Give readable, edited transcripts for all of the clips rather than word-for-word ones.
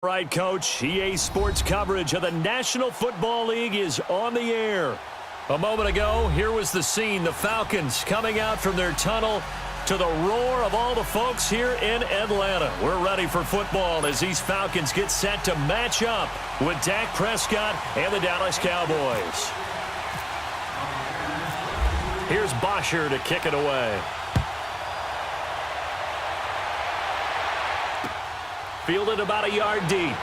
Right, Coach. EA Sports coverage of the National Football League is on the air. A moment ago, here was the scene. The Falcons coming out from their tunnel to the roar of all the folks here in Atlanta. We're ready for football as these Falcons get set to match up with Dak Prescott and the Dallas Cowboys. Here's Bosher to kick it away. Fielded about a yard deep.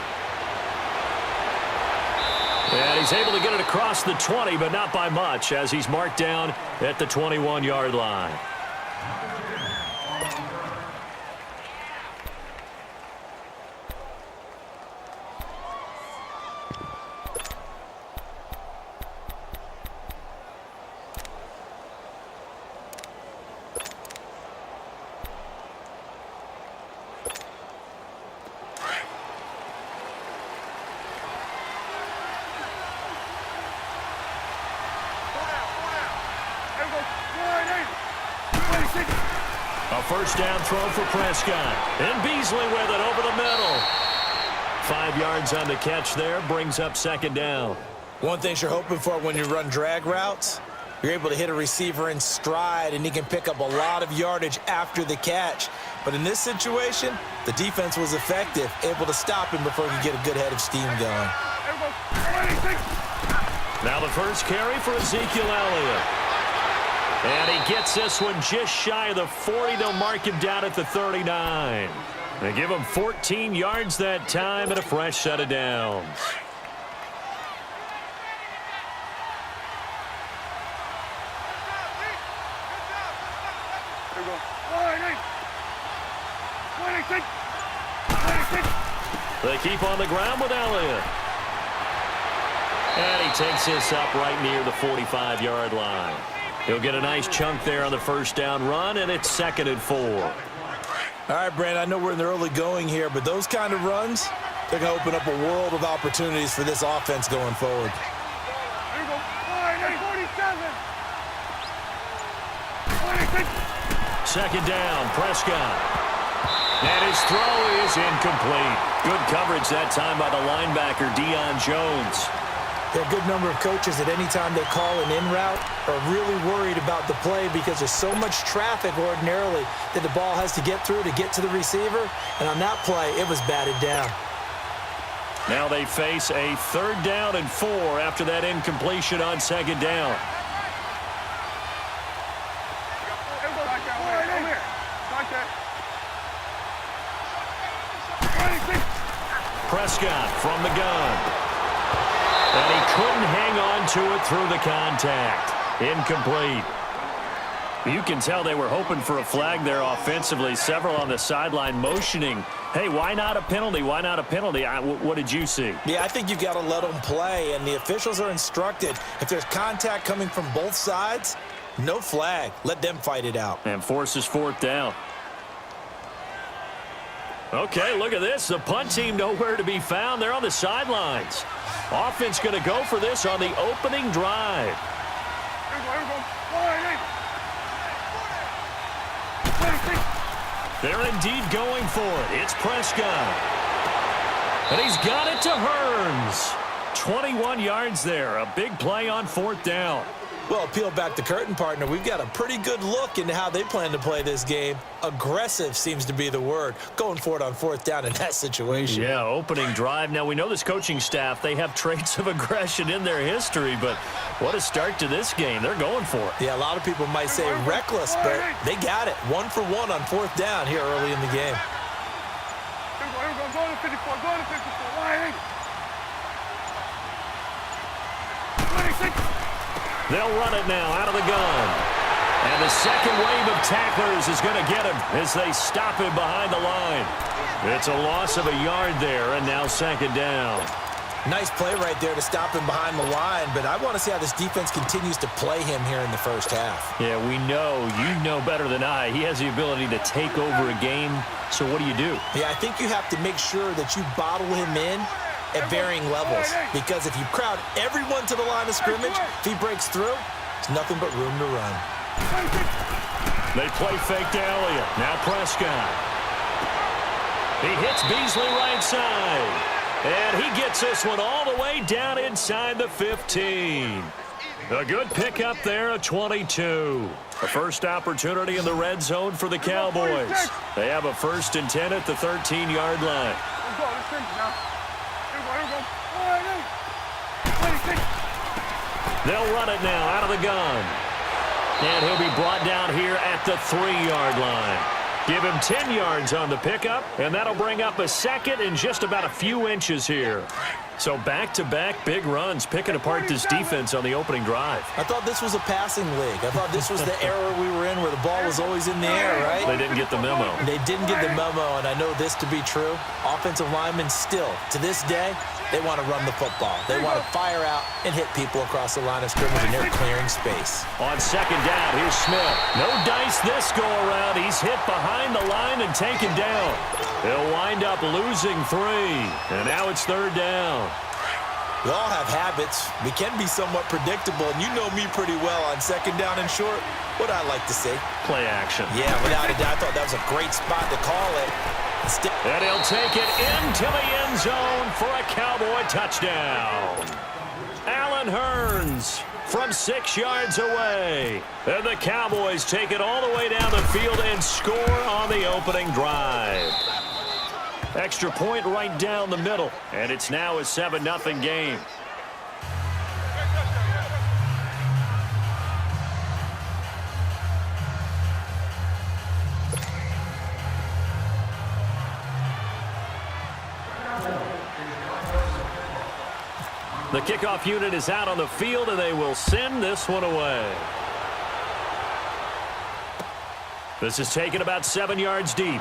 And he's able to get it across the 20, but not by much, as he's marked down at the 21-yard line. A first down throw for Prescott. And Beasley with it over the middle. 5 yards on the catch there. Brings up second down. One thing you're hoping for when you run drag routes, you're able to hit a receiver in stride, and he can pick up a lot of yardage after the catch. But in this situation, the defense was effective, able to stop him before he could get a good head of steam going. Now the first carry for Ezekiel Elliott. And he gets this one just shy of the 40. They'll mark him down at the 39. They give him 14 yards that time and a fresh set of downs. They keep on the ground with Elliott. And he takes this up right near the 45-yard line. He'll get a nice chunk there on the first down run, and it's 2nd and 4. All right, Brandon, I know we're in the early going here, but those kind of runs, they're going to open up a world of opportunities for this offense going forward. Second down, Prescott. And his throw is incomplete. Good coverage that time by the linebacker, Deion Jones. There are a good number of coaches that any time they call an in route are really worried about the play because there's so much traffic ordinarily that the ball has to get through to get to the receiver. And on that play, it was batted down. Now they face a 3rd down and 4 after that incompletion on second down. Prescott from the gun. And he couldn't hang on to it through the contact. Incomplete. You can tell they were hoping for a flag there offensively. Several on the sideline motioning, hey, why not a penalty? Why not a penalty? What did you see? Yeah, I think you've got to let them play, and the officials are instructed. If there's contact coming from both sides, no flag. Let them fight it out. And forces 4th down. Okay, look at this. The punt team nowhere to be found. They're on the sidelines. Offense going to go for this on the opening drive. They're indeed going for it. It's Prescott. And he's got it to Hearns. 21 yards there. A big play on 4th down. Well, peel back the curtain, partner. We've got a pretty good look into how they plan to play this game. Aggressive seems to be the word. Going for it on 4th down in that situation. Yeah, opening drive. Now, we know this coaching staff, they have traits of aggression in their history, but what a start to this game. They're going for it. Yeah, a lot of people might say reckless, but they got it. 1 for 1 on 4th down here early in the game. Go to 54. Go to 54. 26. They'll run it now out of the gun. And the second wave of tacklers is going to get him as they stop him behind the line. It's a loss of a yard there, and now 2nd down. Nice play right there to stop him behind the line, but I want to see how this defense continues to play him here in the first half. Yeah, we know. You know better than I. He has the ability to take over a game, so what do you do? Yeah, I think you have to make sure that you bottle him in at varying levels, because if you crowd everyone to the line of scrimmage, if he breaks through, there's nothing but room to run. They play fake to Elliott. Now Prescott. He hits Beasley right side. And he gets this one all the way down inside the 15. A good pickup there, a 22. A first opportunity in the red zone for the Cowboys. They have a 1st and 10 at the 13-yard line. They'll run it now out of the gun. And he'll be brought down here at the 3-yard line. Give him 10 yards on the pickup, and that'll bring up a 2nd and just about a few inches here. So back-to-back big runs, picking apart this defense on the opening drive. I thought this was a passing league. I thought this was the era we were in where the ball was always in the air, right? They didn't get the memo. They didn't get the memo, and I know this to be true. Offensive linemen still, to this day, they want to run the football. They want to fire out and hit people across the line of scrimmage, and they're clearing space. On 2nd down, here's Smith. No dice this go-around. He's hit behind the line and taken down. He'll wind up losing 3, and now it's 3rd down. We all have habits. We can be somewhat predictable, and you know me pretty well on 2nd down and short. What I like to see. Play action. Yeah, without a doubt. I thought that was a great spot to call it. And he'll take it into the end zone for a Cowboy touchdown. Allen Hurns from 6 yards away. And the Cowboys take it all the way down the field and score on the opening drive. Extra point right down the middle. And it's now a 7-0 game. The kickoff unit is out on the field, and they will send this one away. This is taken about 7 yards deep.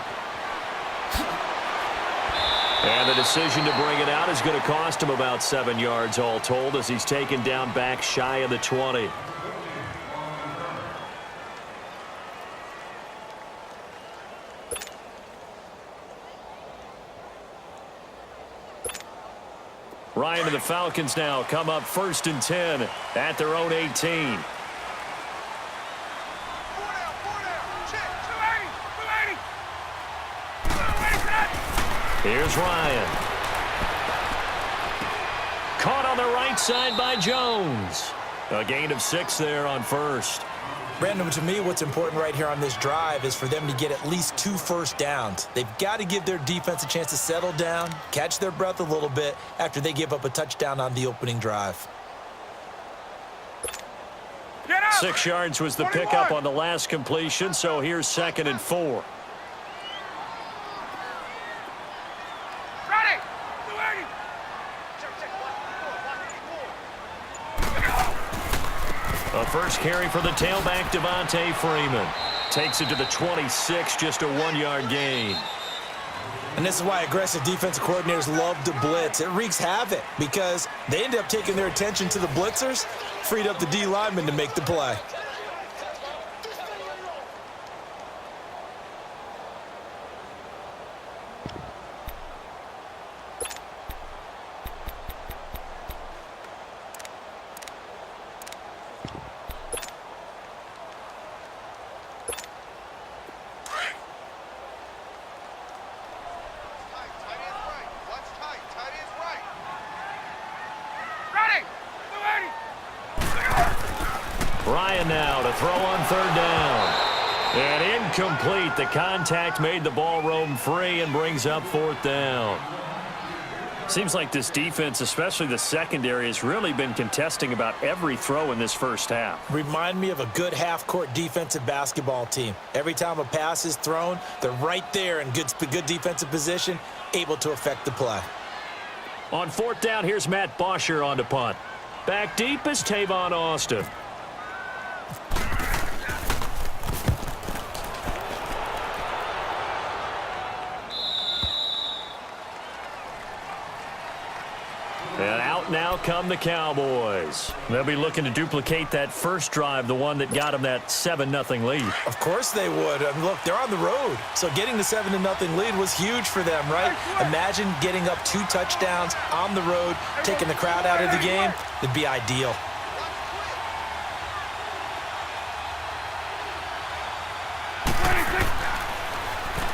And the decision to bring it out is going to cost him about 7 yards all told as he's taken down back shy of the 20. Ryan and the Falcons now come up 1st and 10 at their own 18. Here's Ryan. Caught on the right side by Jones. A gain of 6 there on 1st. Brandon, to me, what's important right here on this drive is for them to get at least 2 first downs. They've got to give their defense a chance to settle down, catch their breath a little bit after they give up a touchdown on the opening drive. 6 yards was the pickup on the last completion, so here's 2nd and 4. A first carry for the tailback, Devontae Freeman. Takes it to the 26, just a 1-yard gain. And this is why aggressive defensive coordinators love to blitz. It wreaks havoc because they end up taking their attention to the blitzers, freed up the D lineman to make the play. Ryan now to throw on 3rd down. And incomplete. The contact made the ball roam free and brings up 4th down. Seems like this defense, especially the secondary, has really been contesting about every throw in this first half. Remind me of a good half-court defensive basketball team. Every time a pass is thrown, they're right there in good defensive position, able to affect the play. On 4th down, here's Matt Bosher on to punt. Back deep is Tavon Austin. And out now come the Cowboys. They'll be looking to duplicate that first drive, the one that got them that 7-0 lead. Of course they would. I mean, look, they're on the road. So getting the 7-0 lead was huge for them, right? Imagine getting up 2 touchdowns on the road, taking the crowd out of the game. It'd be ideal.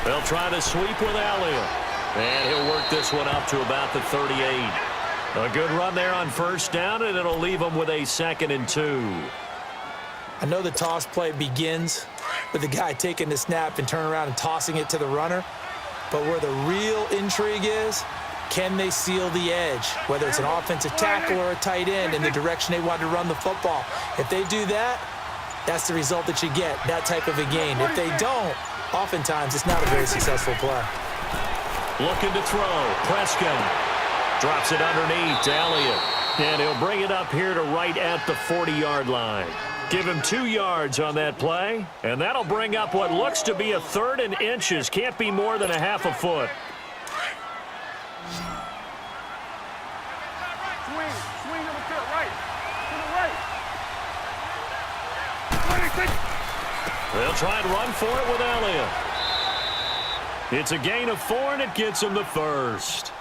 They'll try to sweep with Elliott. And he'll work this one up to about the 38. A good run there on first down, and it'll leave him with a 2nd and 2. I know the toss play begins with the guy taking the snap and turning around and tossing it to the runner. But where the real intrigue is, can they seal the edge, whether it's an offensive tackle or a tight end, in the direction they want to run the football? If they do that, that's the result that you get, that type of a gain. If they don't, oftentimes it's not a very successful play. Looking to throw. Prescott drops it underneath to Elliott. And he'll bring it up here to right at the 40-yard line. Give him 2 yards on that play, and that'll bring up what looks to be a 3rd and inches. Can't be more than a half a foot. Swing over to the right. To the right. 26. They'll try and run for it with Elliott. It's a gain of 4, and it gets him the 1st.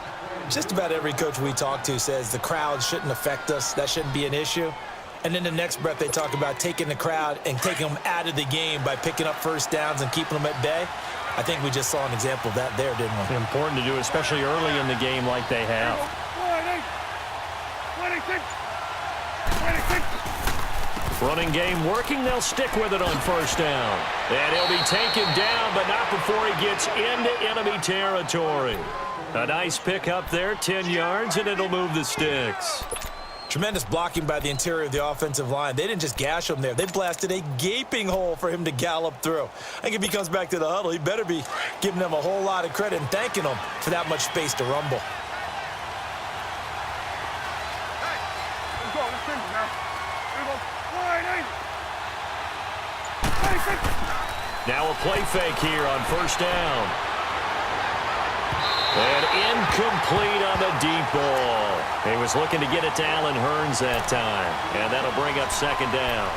Just about every coach we talk to says the crowd shouldn't affect us. That shouldn't be an issue. And in the next breath, they talk about taking the crowd and taking them out of the game by picking up first downs and keeping them at bay. I think we just saw an example of that there, didn't we? Important to do, especially early in the game like they have. 26. Running game working. They'll stick with it on first down. And he'll be taken down, but not before he gets into enemy territory. A nice pickup there, 10 yards, and it'll move the sticks. Tremendous blocking by the interior of the offensive line. They didn't just gash him there. They blasted a gaping hole for him to gallop through. I think if he comes back to the huddle, he better be giving them a whole lot of credit and thanking them for that much space to rumble. Let's go. Let's finish now. Here we go. 26. Now a play fake here on first down. And incomplete on the deep ball. He was looking to get it to Allen Hurns that time. And that'll bring up 2nd down.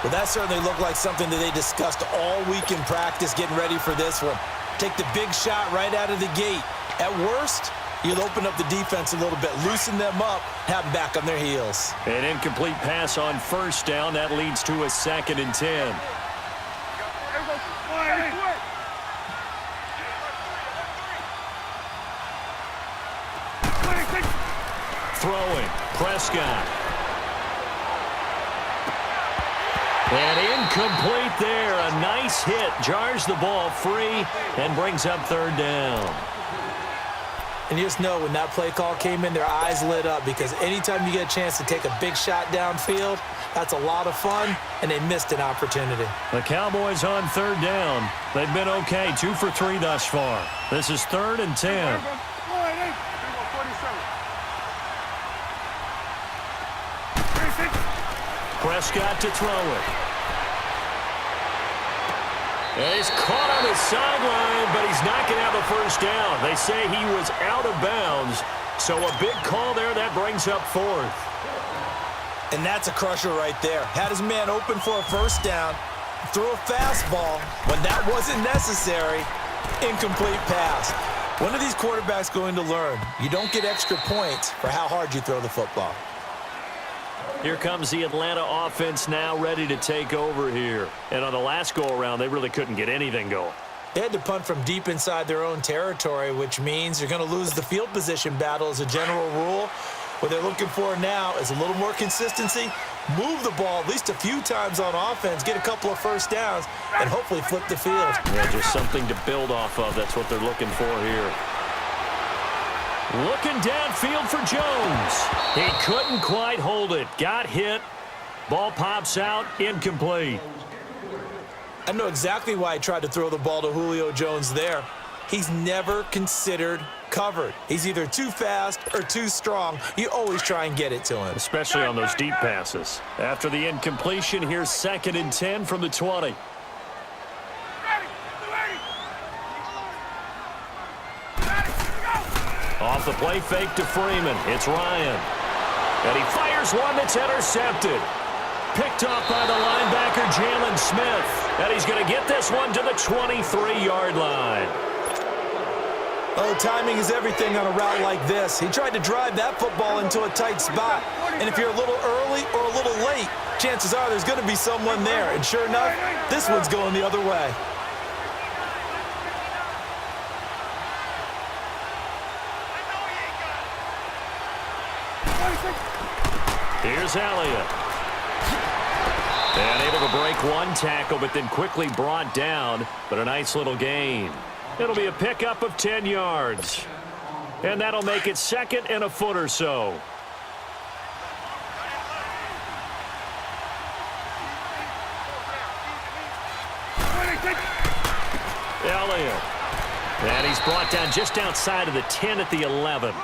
Well, that certainly looked like something that they discussed all week in practice getting ready for this one. Take the big shot right out of the gate. At worst, you'll open up the defense a little bit, loosen them up, have them back on their heels. An incomplete pass on first down. That leads to a 2nd and 10. Throwing. Prescott. And incomplete there. A nice hit. Jars the ball free and brings up 3rd down. And you just know when that play call came in, their eyes lit up, because anytime you get a chance to take a big shot downfield, that's a lot of fun, and they missed an opportunity. The Cowboys on 3rd down. They've been okay, 2 for 3 thus far. This is 3rd and 10. Prescott to throw it. And he's caught on the sideline, but he's not going to have a first down. They say he was out of bounds, so a big call there. That brings up 4th. And that's a crusher right there. Had his man open for a first down, threw a fastball. When that wasn't necessary, incomplete pass. When are these quarterbacks going to learn? You don't get extra points for how hard you throw the football. Here comes the Atlanta offense now ready to take over here. And on the last go-around, they really couldn't get anything going. They had to punt from deep inside their own territory, which means you're going to lose the field position battle as a general rule. What they're looking for now is a little more consistency, move the ball at least a few times on offense, get a couple of first downs, and hopefully flip the field. Yeah, just something to build off of. That's what they're looking for here. Looking downfield for Jones. He couldn't quite hold it. Got hit. Ball pops out. Incomplete. I know exactly why I tried to throw the ball to Julio Jones there. He's never considered covered. He's either too fast or too strong. You always try and get it to him. Especially on those deep passes. After the incompletion, here's 2nd and 10 from the 20. Off the play fake to Freeman. It's Ryan. And he fires one that's intercepted. Picked off by the linebacker, Jalen Smith. And he's going to get this one to the 23-yard line. Oh, timing is everything on a route like this. He tried to drive that football into a tight spot. And if you're a little early or a little late, chances are there's going to be someone there. And sure enough, this one's going the other way. Here's Elliott. And able to break one tackle, but then quickly brought down. But a nice little gain. It'll be a pickup of 10 yards. And that'll make it second and a foot or so. Elliott. And he's brought down just outside of the 10 at the 11.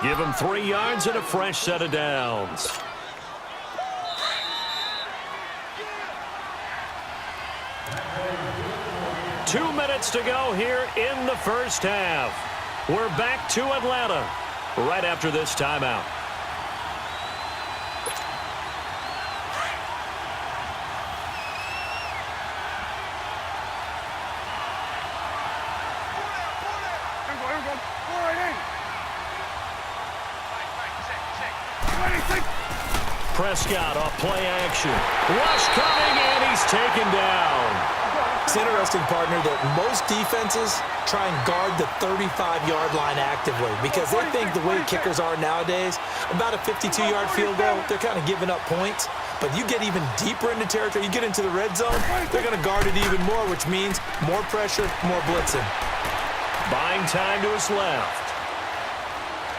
Give him 3 yards and a fresh set of downs. Two minutes to go here in the first half. We're back to Atlanta right after this timeout. Prescott off play action. Rush coming, and he's taken down. It's interesting, partner, that most defenses try and guard the 35-yard line actively because they think the way kickers are nowadays, about a 52-yard field goal, they're kind of giving up points. But you get even deeper into territory, you get into the red zone, they're going to guard it even more, which means more pressure, more blitzing. Buying time to his left.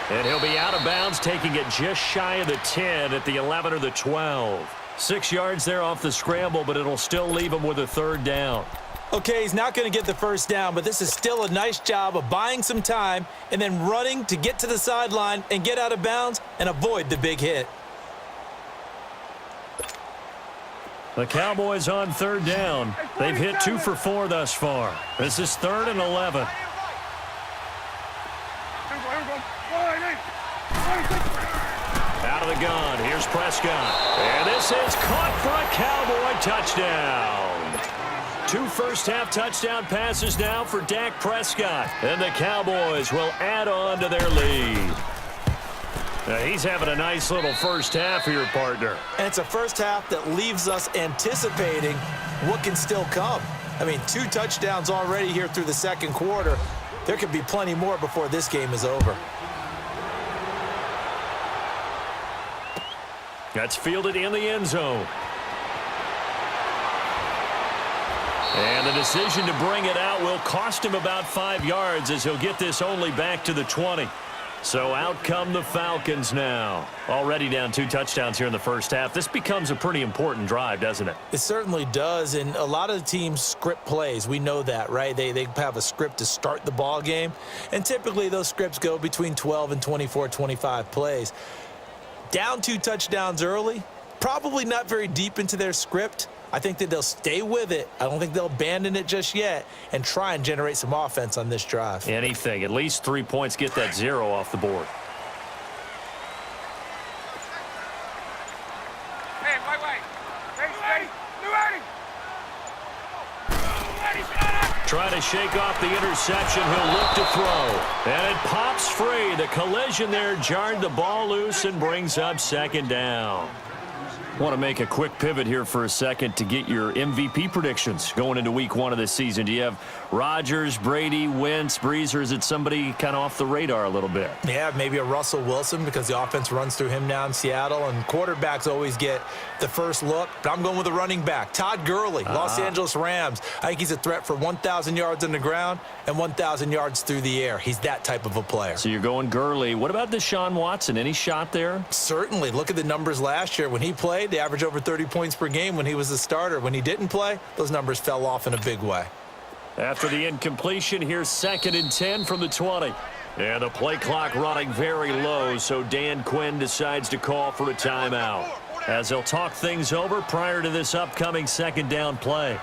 And he'll be out of bounds, taking it just shy of the 10 at the 11 or the 12. 6 yards there off the scramble, but it'll still leave him with a third down. Okay, he's not going to get the first down, but this is still a nice job of buying some time and then running to get to the sideline and get out of bounds and avoid the big hit. The Cowboys on third down. They've hit 2 for 4 thus far. This is 3rd and 11. Out of the gun, here's Prescott. And this is caught for a Cowboy touchdown. 2 first-half touchdown passes now for Dak Prescott. And the Cowboys will add on to their lead. Now, he's having a nice little first half here, partner. And it's a first half that leaves us anticipating what can still come. I mean, 2 touchdowns already here through the second quarter. There could be plenty more before this game is over. That's fielded in the end zone. And the decision to bring it out will cost him about 5 yards as he'll get this only back to the 20. So out come the Falcons now. Already down 2 touchdowns here in the first half. This becomes a pretty important drive, doesn't it? It certainly does, and a lot of the teams script plays. We know that, right? They have a script to start the ball game, and typically those scripts go between 12 and 24, 25 plays. Down 2 touchdowns early, probably not very deep into their script. I think that they'll stay with it. I don't think they'll abandon it just yet and try and generate some offense on this drive. Anything. At least 3 points, get that 0 off the board. Hey, wait. Ready. Trying to shake off the interception. He'll look to throw. And it pops free. The collision there jarred the ball loose and brings up second down. Want to make a quick pivot here for a second to get your MVP predictions going into week 1 of this season. Do you have Rodgers, Brady, Wentz, Brees, or is it somebody kind of off the radar a little bit? Yeah, maybe a Russell Wilson because the offense runs through him now in Seattle, and quarterbacks always get the first look. But I'm going with a running back, Todd Gurley, Los Angeles Rams. I think he's a threat for 1,000 yards on the ground and 1,000 yards through the air. He's that type of a player. So you're going Gurley. What about Deshaun Watson? Any shot there? Certainly. Look at the numbers last year. When he played, they averaged over 30 points per game when he was the starter. When he didn't play, those numbers fell off in a big way. After the incompletion, here's 2nd and 10 from the 20. And the play clock running very low, so Dan Quinn decides to call for a timeout as they'll talk things over prior to this upcoming second down play.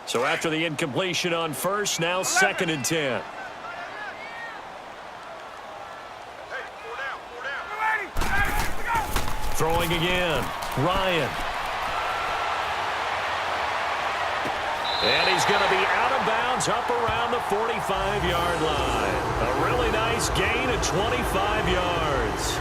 So after the incompletion on first, now 2nd and 10. Throwing again, Ryan. And he's going to be out of bounds up around the 45-yard line. A really nice gain of 25 yards.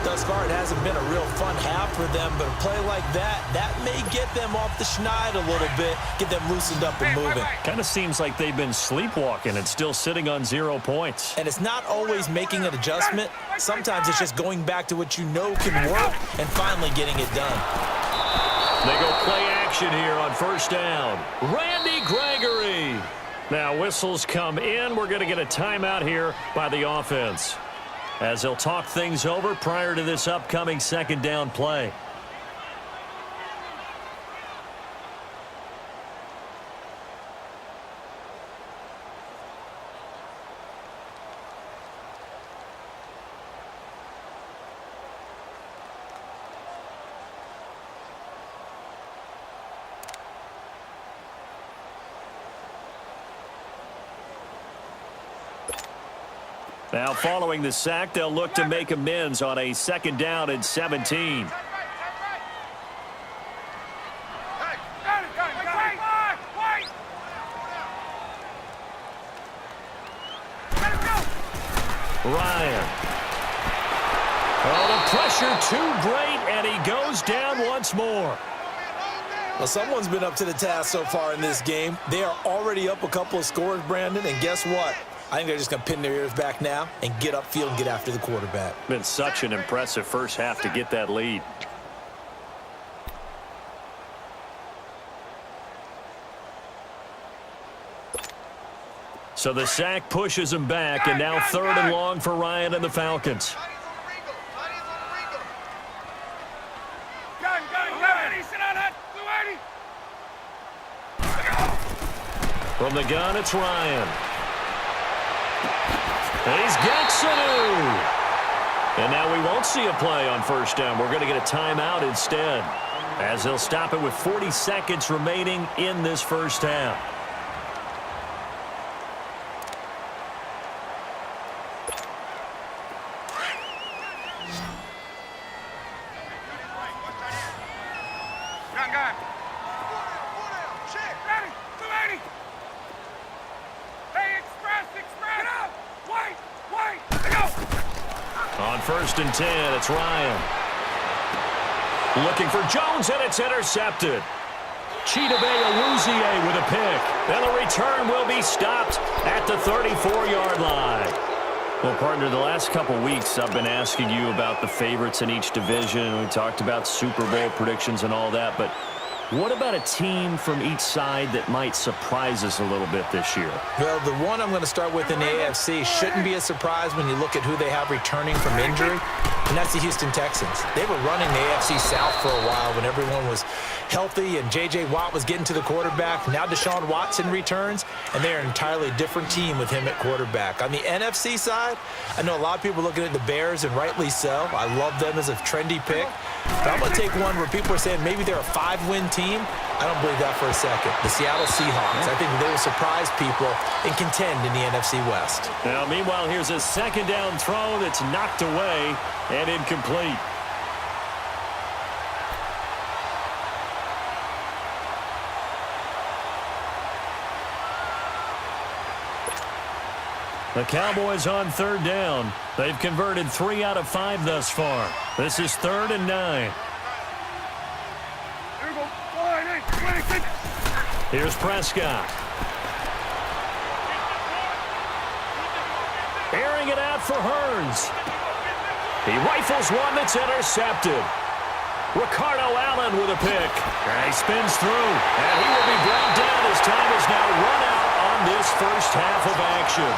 Thus far, it hasn't been a real fun half for them, but a play like that may get them off the schneid a little bit, get them loosened up and moving. Kind of seems like they've been sleepwalking and still sitting on 0 points. And it's not always making an adjustment. Sometimes it's just going back to what you know can work and finally getting it done. They go play action here on first down. Randy Gregory. Now whistles come in. We're going to get a timeout here by the offense, as they'll talk things over prior to this upcoming second down play. Now following the sack, they'll look to make amends on a second down and 17. Ryan. Oh, the pressure too great, and he goes down once more. Well, someone's been up to the task so far in this game. They are already up a couple of scores, Brandon, and guess what? I think they're just going to pin their ears back now and get upfield and get after the quarterback. Been such an impressive first half to get that lead. So the sack pushes him back, and now third and long for Ryan and the Falcons. From the gun, it's Ryan. And he's got Sanu. And now we won't see a play on first down. We're going to get a timeout instead, as they'll stop it with 40 seconds remaining in this first half. On first and 10, it's Ryan. Looking for Jones, and it's intercepted. Chidobe Awuzie with a pick. And the return will be stopped at the 34-yard line. Well, partner, the last couple weeks I've been asking you about the favorites in each division. We talked about Super Bowl predictions and all that, but what about a team from each side that might surprise us a little bit this year? Well, the one I'm going to start with in the AFC shouldn't be a surprise when you look at who they have returning from injury, and that's the Houston Texans. They were running the AFC South for a while when everyone was healthy and J.J. Watt was getting to the quarterback. Now Deshaun Watson returns, and they're an entirely different team with him at quarterback. On the NFC side, I know a lot of people are looking at the Bears, and rightly so. I love them as a trendy pick. But I'm going to take one where people are saying maybe they're a 5-win team. I don't believe that for a second. The Seattle Seahawks. I think they will surprise people and contend in the NFC West. Now, meanwhile, here's a second down throw that's knocked away and incomplete. The Cowboys on third down. They've converted 3 out of 5 thus far. This is 3rd and 9. Here's Prescott. Airing it out for Hearns. He rifles one that's intercepted. Ricardo Allen with a pick. And he spins through. And he will be brought down as time is now run out on this first half of action.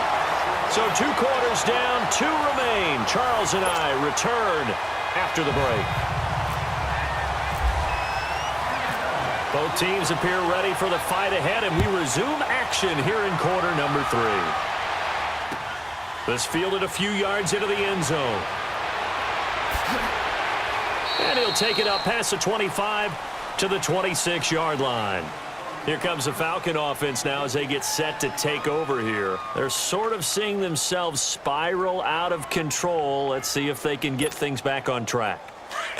So 2 quarters down, 2 remain. Charles and I return after the break. Both teams appear ready for the fight ahead, and we resume action here in quarter number 3. This fielded a few yards into the end zone. And he'll take it up past the 25 to the 26-yard line. Here comes the Falcon offense now as they get set to take over here. They're sort of seeing themselves spiral out of control. Let's see if they can get things back on track.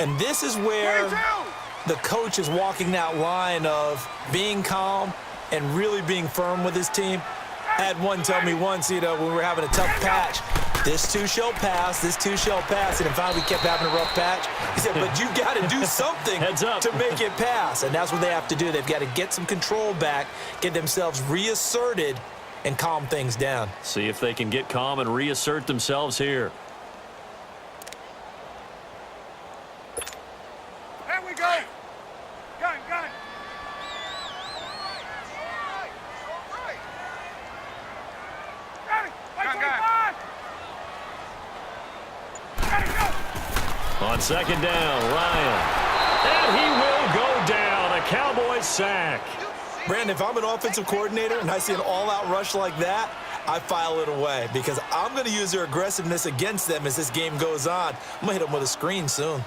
And this is where the coach is walking that line of being calm and really being firm with his team. I had one tell me once, when we were having a tough patch, This too shall pass. This too shall pass. And finally kept having a rough patch. He said, but you got to do something Heads up. to make it pass. And that's what they have to do. They've got to get some control back, get themselves reasserted, and calm things down. See if they can get calm and reassert themselves here. There we go. Gun. Gun. On second down, Ryan. And he will go down. A Cowboys sack. Brandon, if I'm an offensive coordinator and I see an all-out rush like that, I file it away because I'm going to use their aggressiveness against them as this game goes on. I'm going to hit them with a screen soon.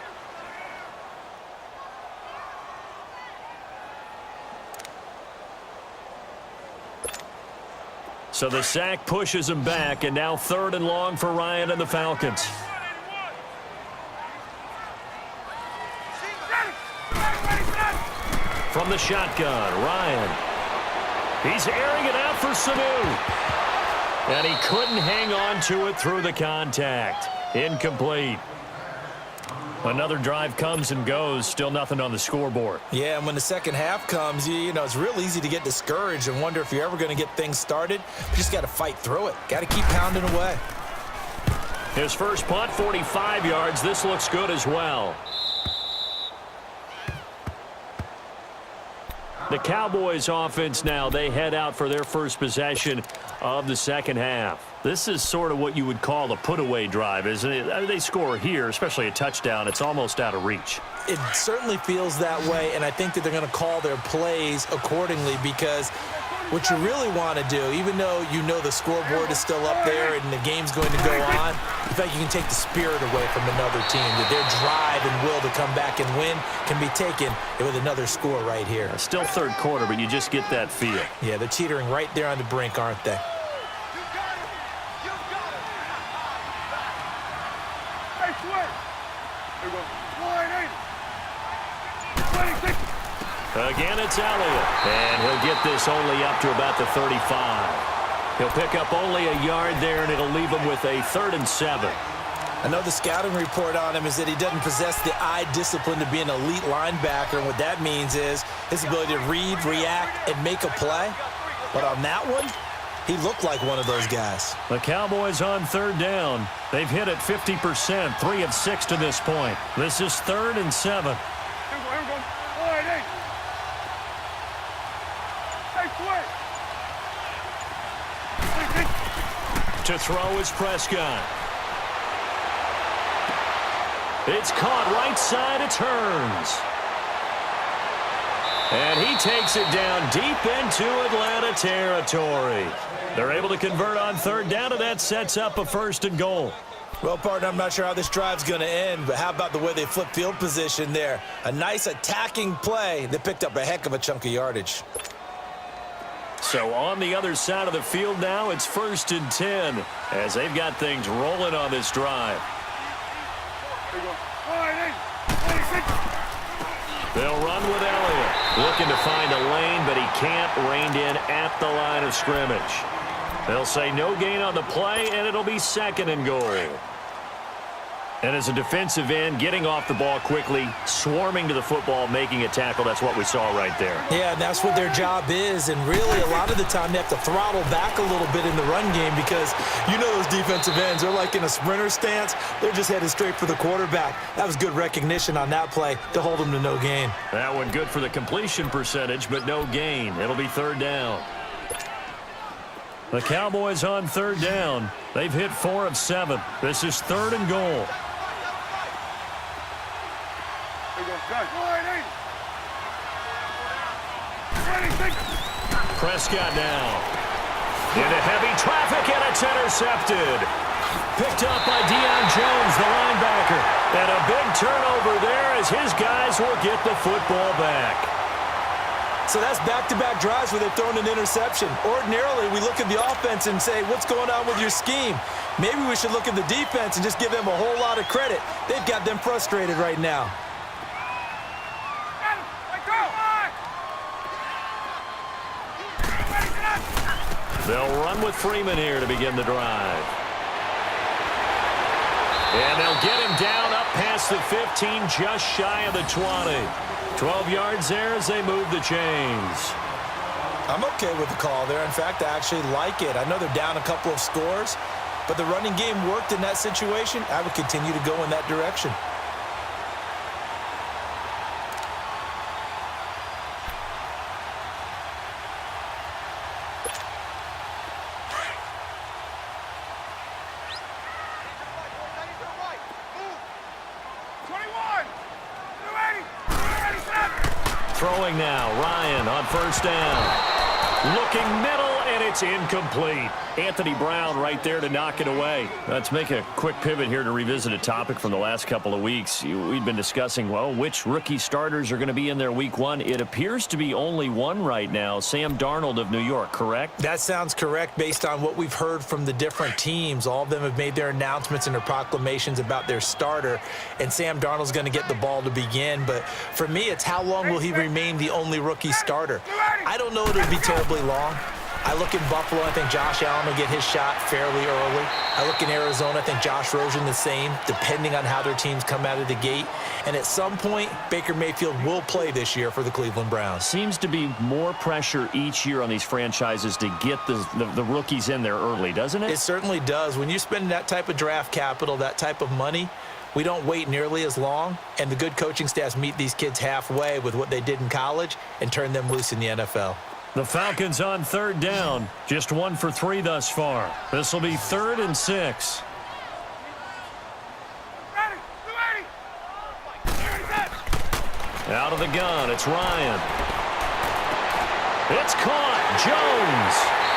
So the sack pushes him back, and now 3rd and long for Ryan and the Falcons. From the shotgun, Ryan. He's airing it out for Sanu. And he couldn't hang on to it through the contact. Incomplete. Another drive comes and goes. Still nothing on the scoreboard. Yeah, and when the second half comes, you know, it's real easy to get discouraged and wonder if you're ever going to get things started. You just got to fight through it. Got to keep pounding away. His first punt, 45 yards. This looks good as well. The Cowboys offense now, they head out for their first possession of the second half. This is sort of what you would call a put-away drive, isn't it? They score here, especially a touchdown. It's almost out of reach. It certainly feels that way, and I think that they're going to call their plays accordingly because what you really want to do, even though you know the scoreboard is still up there and the game's going to go on, in fact, you can take the spirit away from another team, that their drive and will to come back and win can be taken with another score right here. Still third quarter, but you just get that feel. Yeah, they're teetering right there on the brink, aren't they? Hey, Sweat. There we go. 180. 26. Again, it's Elliott. And he'll get this only up to about the 35. He'll pick up only a yard there, and it'll leave him with a 3rd and 7. I know the scouting report on him is that he doesn't possess the eye discipline to be an elite linebacker, and what that means is his ability to read, react, and make a play. But on that one, he looked like one of those guys. The Cowboys on 3rd down. They've hit it 50%, 3 of 6 to this point. This is 3rd and 7. Here we go. 180. Hey, Sweat. 26. To throw is Prescott. It's caught right side, it turns. And he takes it down deep into Atlanta territory. They're able to convert on 3rd down, and that sets up a 1st and goal. Well, partner, I'm not sure how this drive's going to end, but how about the way they flip field position there? A nice attacking play that picked up a heck of a chunk of yardage. So on the other side of the field now, it's 1st and 10 as they've got things rolling on this drive. Here we go. 180. 26. They'll run with Elliott. Looking to find a lane, but he can't. Reined in at the line of scrimmage. They'll say no gain on the play, and it'll be 2nd and goal. And as a defensive end, getting off the ball quickly, swarming to the football, making a tackle, that's what we saw right there. Yeah, and that's what their job is, and really a lot of the time they have to throttle back a little bit in the run game because you know those defensive ends, they're like in a sprinter stance. They're just headed straight for the quarterback. That was good recognition on that play to hold them to no gain. That one good for the completion percentage, but no gain. It'll be 3rd down. The Cowboys on 3rd down. They've hit 4 of 7. This is 3rd and goal. Here we go. Gun. 180. 26. Prescott now. Into heavy traffic, and it's intercepted. Picked up by Deion Jones, the linebacker. And a big turnover there as his guys will get the football back. So that's back-to-back drives where they've thrown an interception. Ordinarily, we look at the offense and say, what's going on with your scheme? Maybe we should look at the defense and just give them a whole lot of credit. They've got them frustrated right now. They'll run with Freeman here to begin the drive. And they'll get him down up past the 15, just shy of the 20. 12 yards there as they move the chains. I'm okay with the call there. In fact, I actually like it. I know they're down a couple of scores, but the running game worked in that situation. I would continue to go in that direction. Throwing now, Ryan on first down. Looking middle, and it's incomplete. Anthony Brown right there to knock it away. Let's make a quick pivot here to revisit a topic from the last couple of weeks. We've been discussing, well, which rookie starters are going to be in there week one. It appears to be only one right now, Sam Darnold of New York, correct? That sounds correct based on what we've heard from the different teams. All of them have made their announcements and their proclamations about their starter, and Sam Darnold's going to get the ball to begin. But for me, it's how long will he remain the only rookie starter? I don't know it'll be terribly long. I look in Buffalo, I think Josh Allen will get his shot fairly early. I look in Arizona, I think Josh Rosen the same, depending on how their teams come out of the gate. And at some point, Baker Mayfield will play this year for the Cleveland Browns. Seems to be more pressure each year on these franchises to get the rookies in there early, doesn't it? It certainly does. When you spend that type of draft capital, that type of money, we don't wait nearly as long, and the good coaching staffs meet these kids halfway with what they did in college and turn them loose in the NFL. The Falcons on third down. Just 1 for 3 thus far. This will be 3rd and 6. Out of the gun, it's Ryan. It's caught. Jones.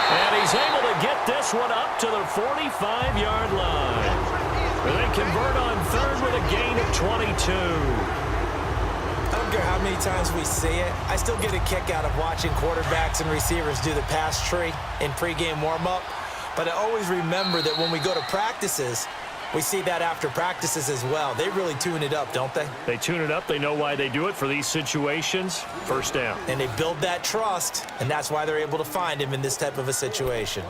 And he's able to get this one up to the 45-yard line. And they convert on 3rd with a gain of 22. I don't care how many times we see it. I still get a kick out of watching quarterbacks and receivers do the pass tree in pregame warm-up. But I always remember that when we go to practices, we see that after practices as well. They really tune it up, don't they? They tune it up. They know why they do it for these situations. First down. And they build that trust, and that's why they're able to find him in this type of a situation.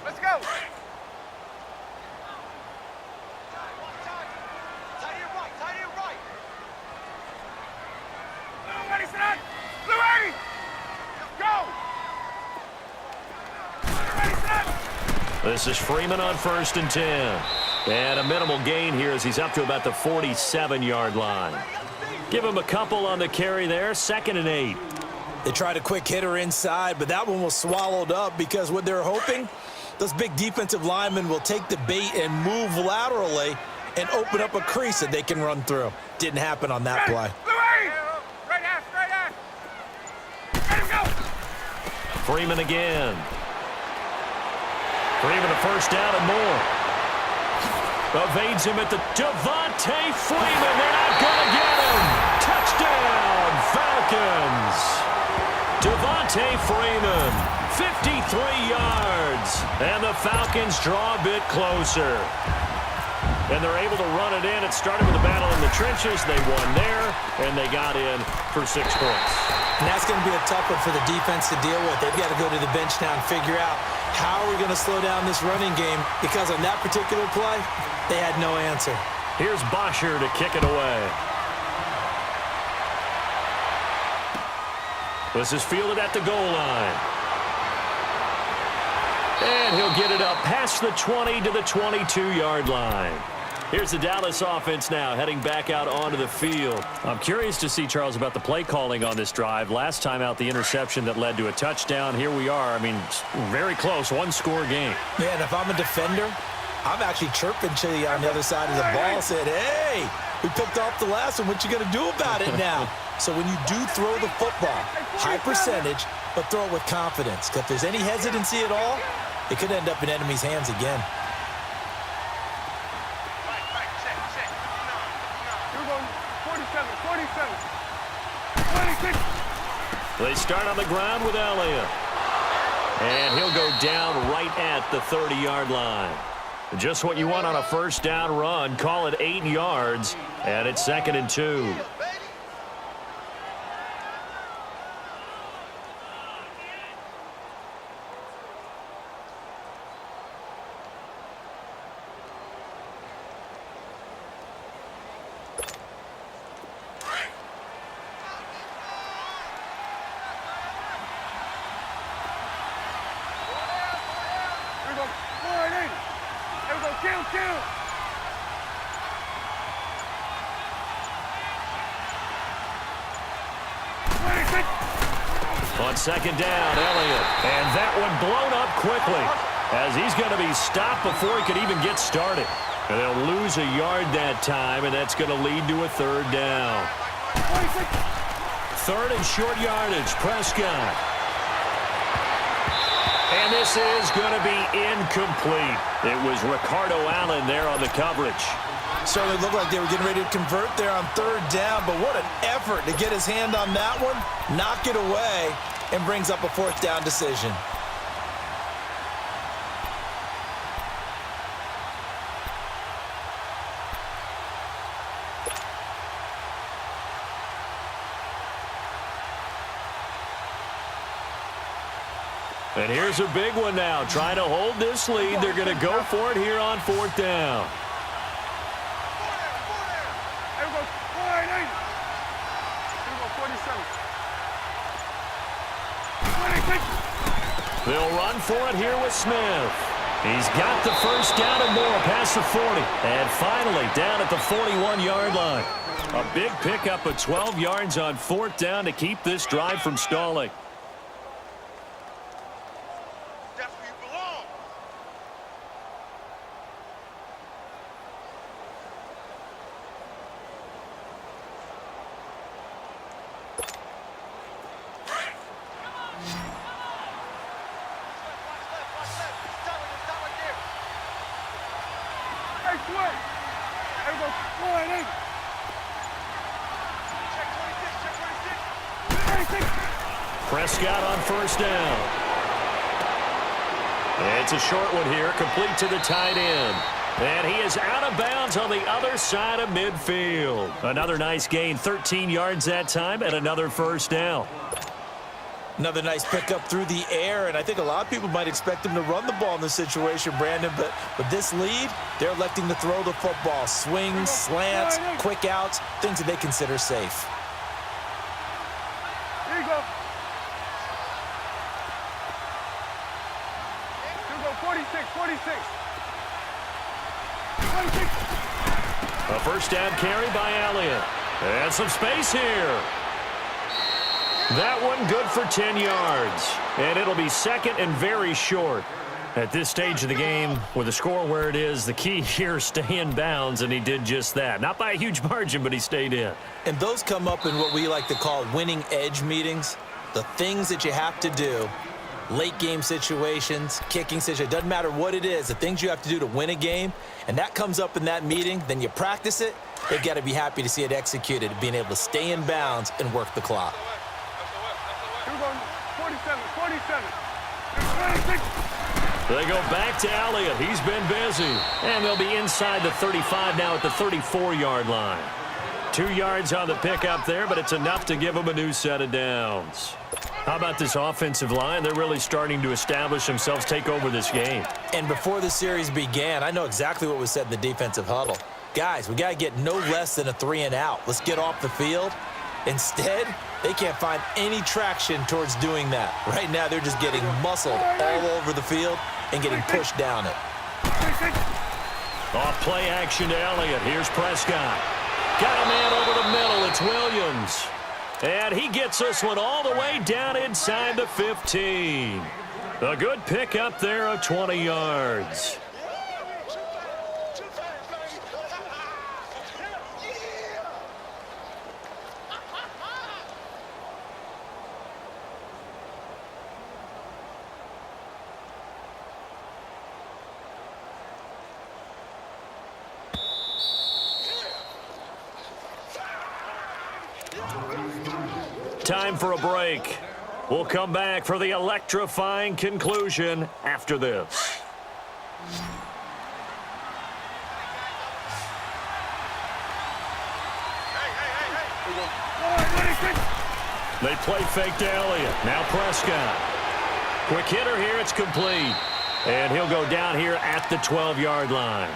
Let's go. This is Freeman on 1st and 10. And a minimal gain here as he's up to about the 47-yard line. Give him a couple on the carry there. 2nd and 8. They tried a quick hitter inside, but that one was swallowed up because what they're hoping, those big defensive linemen will take the bait and move laterally and open up a crease that they can run through. Didn't happen on that play. Freeman again. Freeman a first down and more. Evades him at the Devontae Freeman. They're not going to get him. Touchdown, Falcons. Devontae Freeman, 53 yards. And the Falcons draw a bit closer. And they're able to run it in. It started with a battle in the trenches. They won there, and they got in for 6 points. And that's going to be a tough one for the defense to deal with. They've got to go to the bench now and figure out how are we going to slow down this running game, because on that particular play, they had no answer. Here's Bosher to kick it away. This is fielded at the goal line. And he'll get it up past the 20 to the 22-yard line. Here's the Dallas offense now heading back out onto the field. I'm curious to see, Charles, about the play calling on this drive. Last time out, the interception that led to a touchdown. Here we are. I mean, very close, 1-score game. Yeah, and if I'm a defender, I'm actually chirping to you on the other side of the ball, said, hey, we picked off the last one. What you going to do about it now? So when you do throw the football, high percentage, but throw it with confidence. Because if there's any hesitancy at all, it could end up in enemy's hands again. They start on the ground with Elliott. And he'll go down right at the 30-yard line. Just what you want on a first down run. Call it 8 yards, and it's 2nd and 2. kill. On second down, Elliott. And that one blown up quickly as he's going to be stopped before he could even get started. And they'll lose a yard that time, and that's going to lead to a third down. Third and short yardage, Prescott. And this is going to be incomplete. It was Ricardo Allen there on the coverage. Certainly looked like they were getting ready to convert there on third down, but what an effort to get his hand on that one, knock it away, and brings up a fourth down decision. And here's a big one now. Trying to hold this lead. They're going to go for it here on fourth down. They'll run for it here with Smith. He's got the first down and more past the 40. And finally down at the 41-yard line. A big pickup of 12 yards on fourth down to keep this drive from stalling. That's where you belong. Hey, Sway. Hey, go. Boy, hey. Prescott on first down. It's a short one here, complete to the tight end. And he is out of bounds on the other side of midfield. Another nice gain, 13 yards that time, and another first down. Another nice pickup through the air, and I think a lot of people might expect him to run the ball in this situation, Brandon, but with this lead, they're electing to throw the football. Swings, slants, quick outs, things that they consider safe. Here you go. Here you go, 46, 46. 46. A first down carry by Elliott. And some space here. That one good for 10 yards. And it'll be second and very short. At this stage of the game, with the score where it is, the key here is stay in bounds, and he did just that. Not by a huge margin, but he stayed in. And those come up in what we like to call winning edge meetings. The things that you have to do, late game situations, kicking situations, doesn't matter what it is, the things you have to do to win a game, and that comes up in that meeting, then you practice it, they've got to be happy to see it executed, being able to stay in bounds and work the clock. Here we go, 47, 47. 26. They go back to Elliott. He's been busy. And they'll be inside the 35 now at the 34-yard line. 2 yards on the pickup there, but it's enough to give them a new set of downs. How about this offensive line? They're really starting to establish themselves, take over this game. And before the series began, I know exactly what was said in the defensive huddle. Guys, we got to get no less than a 3-and-out. Let's get off the field. Instead, they can't find any traction towards doing that. Right now, they're just getting muscled all over the field and getting pushed down it. Off play action to Elliott. Here's Prescott. Got a man over the middle. It's Williams. And he gets this one all the way down inside the 15. A good pickup there of 20 yards. Time for a break. We'll come back for the electrifying conclusion after this. They play fake to Elliott. Now Prescott. Quick hitter here. It's complete. And he'll go down here at the 12-yard line.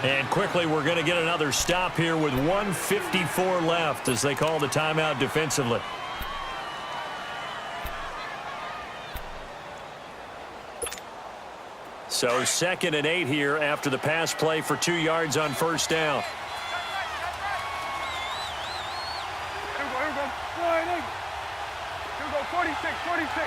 And quickly, we're going to get another stop here with 1:54 left as they call the timeout defensively. So 2nd and 8 here after the pass play for 2 yards on first down. Here we go. Here we go. 46, 46.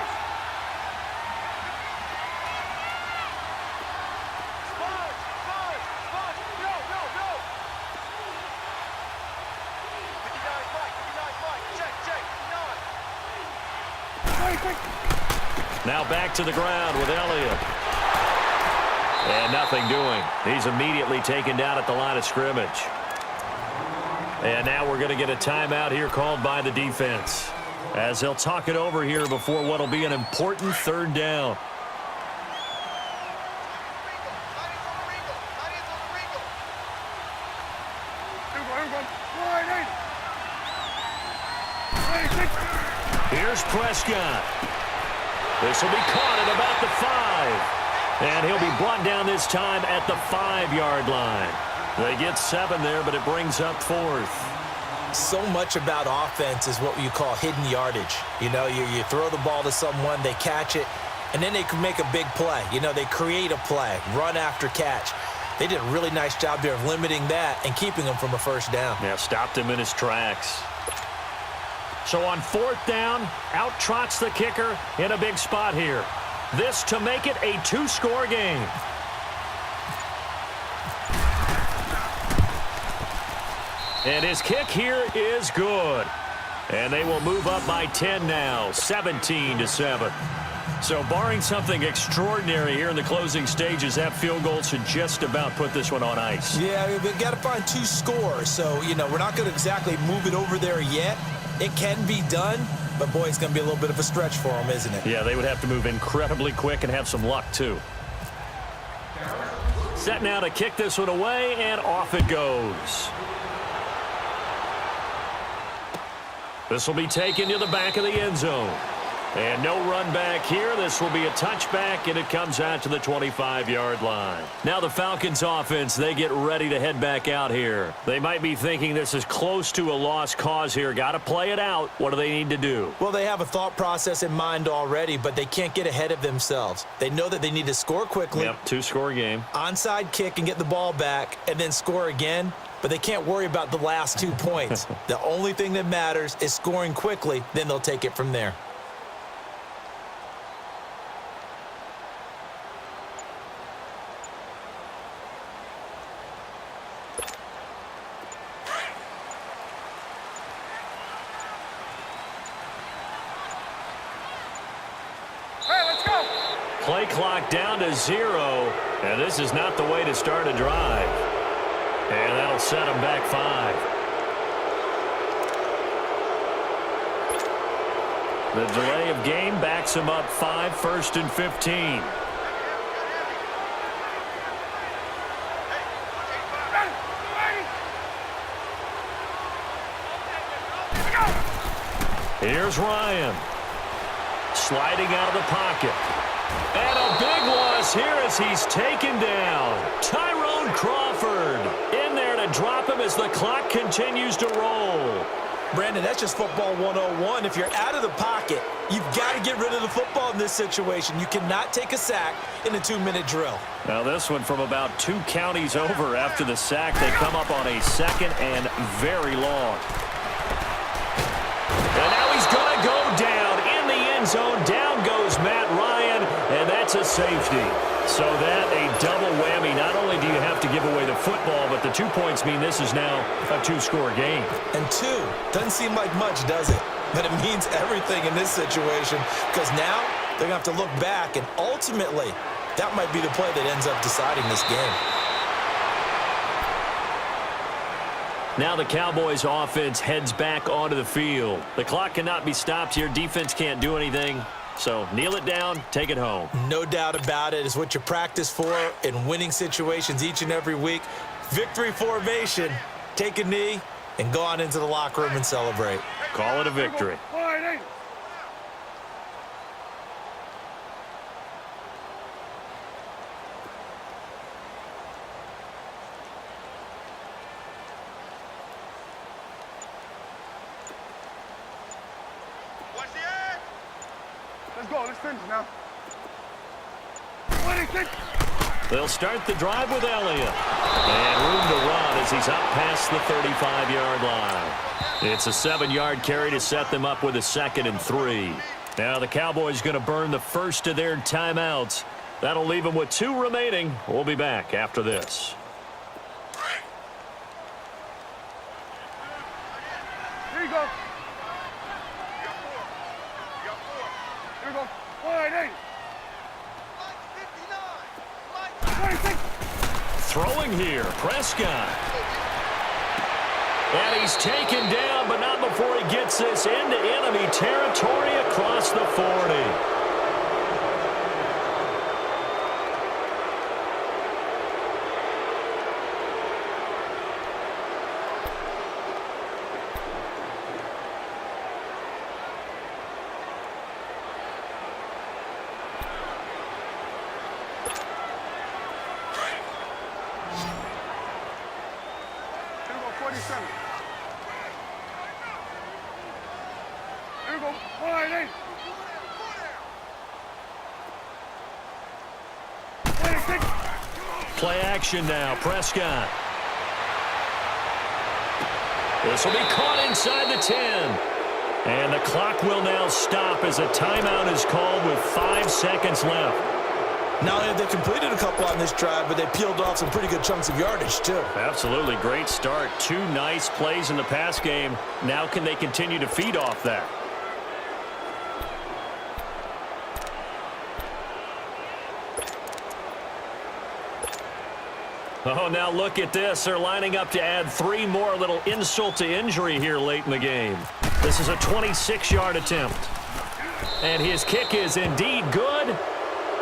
Now back to the ground with Elliott. And nothing doing. He's immediately taken down at the line of scrimmage. And now we're going to get a timeout here called by the defense, as they'll talk it over here before what will be an important 3rd down. Here's Prescott. This will be caught at about the 5. And he'll be brought down this time at the 5-yard line. They get 7 there, but it brings up 4th. So much about offense is what you call hidden yardage. You know, you throw the ball to someone, they catch it, and then they can make a big play. You know, they create a play, run after catch. They did a really nice job there of limiting that and keeping him from a first down. Yeah, stopped him in his tracks. So on 4th down, out trots the kicker in a big spot here. This to make it a 2-score game. And his kick here is good. And they will move up by 10 now, 17-7. So barring something extraordinary here in the closing stages, that field goal should just about put this one on ice. Yeah, we've got to find 2 scores. So, you know, we're not going to exactly move it over there yet. It can be done, but, boy, it's going to be a little bit of a stretch for them, isn't it? Yeah, they would have to move incredibly quick and have some luck, too. Set now to kick this one away, and off it goes. This will be taken to the back of the end zone. And no run back here. This will be a touchback, and it comes out to the 25-yard line. Now the Falcons offense, they get ready to head back out here. They might be thinking this is close to a lost cause here. Got to play it out. What do they need to do? Well, they have a thought process in mind already, but they can't get ahead of themselves. They know that they need to score quickly. Yep, 2-score game. Onside kick and get the ball back and then score again. But they can't worry about the last 2 points. The only thing that matters is scoring quickly. Then they'll take it from there. Play clock down to 0, and this is not the way to start a drive. And that'll set them back 5. The delay of game backs them up 5, 1st and 15. Here's Ryan. Sliding out of the pocket. And a big loss here as he's taken down. Tyrone Crawford in there to drop him as the clock continues to roll. Brandon, that's just football 101. If you're out of the pocket, you've got to get rid of the football in this situation. You cannot take a sack in a 2-minute drill. Now this one from about 2 counties over after the sack. They come up on a 2nd and very long. And now he's going to go down in the end zone. Down goes Matt Ryan, and that's a safety. So that a double whammy. Not only do you have to give away the football, but the 2 points mean this is now a 2-score game. And 2 doesn't seem like much, does it? But it means everything in this situation, because now they're going to have to look back, and ultimately that might be the play that ends up deciding this game. Now the Cowboys offense heads back onto the field. The clock cannot be stopped here. Defense can't do anything. So kneel it down, take it home. No doubt about it. It's what you practice for in winning situations each and every week. Victory formation. Take a knee and go on into the locker room and celebrate. Call it a victory. Let's go. Let's finish now. 26. They'll start the drive with Elliott. And room to run as he's up past the 35-yard line. It's a 7-yard carry to set them up with a 2nd and 3. Now the Cowboys going to burn the first of their timeouts. That'll leave them with 2 remaining. We'll be back after this. Here you go. Here we go. 188. 26. Throwing here, Prescott. And he's taken down, but not before he gets this into enemy territory across the 40. Here we go. 47. Here we go. 188. 26. Play action now, Prescott. This will be caught inside the 10. And the clock will now stop as a timeout is called with 5 seconds left. Not only have they completed a couple on this drive, but they peeled off some pretty good chunks of yardage, too. Absolutely great start. 2 nice plays in the pass game. Now can they continue to feed off that? Oh, now look at this. They're lining up to add 3 more, a little insult to injury here late in the game. This is a 26-yard attempt. And his kick is indeed good.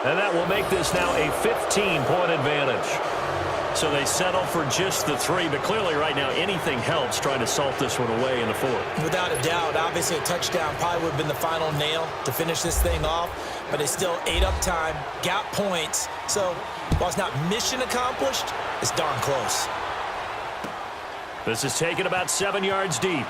And that will make this now a 15-point advantage. So they settle for just the 3, but clearly right now anything helps trying to salt this one away in the 4th. Without a doubt, obviously a touchdown probably would have been the final nail to finish this thing off, but they still ate up time, got points. So while it's not mission accomplished, it's darn close. This is taken about 7 yards deep.